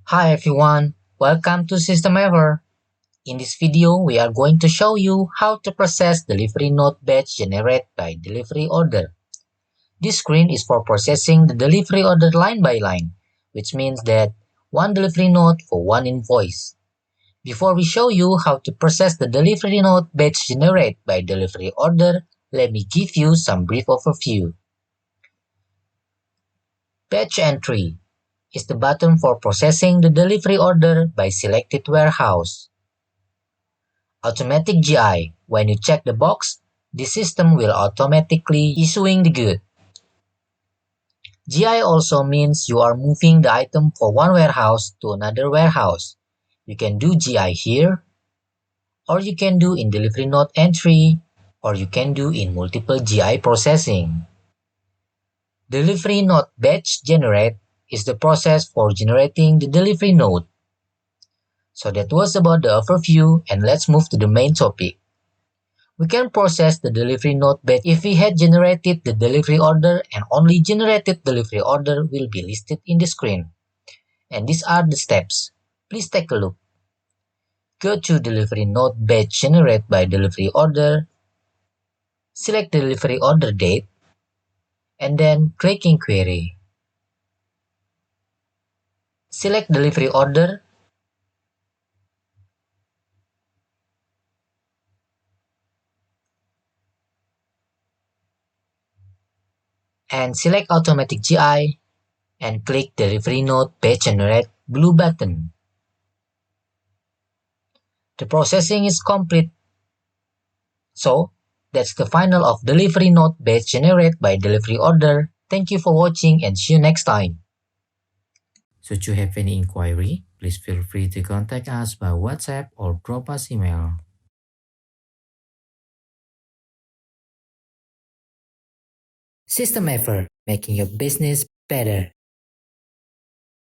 Hi everyone, welcome to SystemEver. In this video, we are going to show you how to process delivery note batch generated by delivery order. This screen is for processing the delivery order line by line, which means that one delivery note for one invoice. Before we show you how to process the delivery note batch generated by delivery order, let me give you some brief overview. Batch entry is the button for processing the delivery order by selected warehouse. Automatic GI. When you check the box, the system will automatically issuing the good. GI also means you are moving the item from one warehouse to another warehouse. You can do GI here, or you can do in delivery note entry, or you can do in multiple GI processing. Delivery note batch generate is the process for generating the delivery note. So that was about the overview, and let's move to the main topic. We can process the delivery note batch if we had generated the delivery order, and only generated delivery order will be listed in the screen. And these are the steps. Please take a look. Go to delivery note batch generate by delivery order, select the delivery order date, and then click in query. Select delivery order, and select automatic GI, and click delivery note batch generate blue button. The processing is complete. So, that's the final of delivery note batch generated by delivery order. Thank you for watching and see you next time. Should you have any inquiry, please feel free to contact us by WhatsApp or drop us email. SystemEver, making your business better.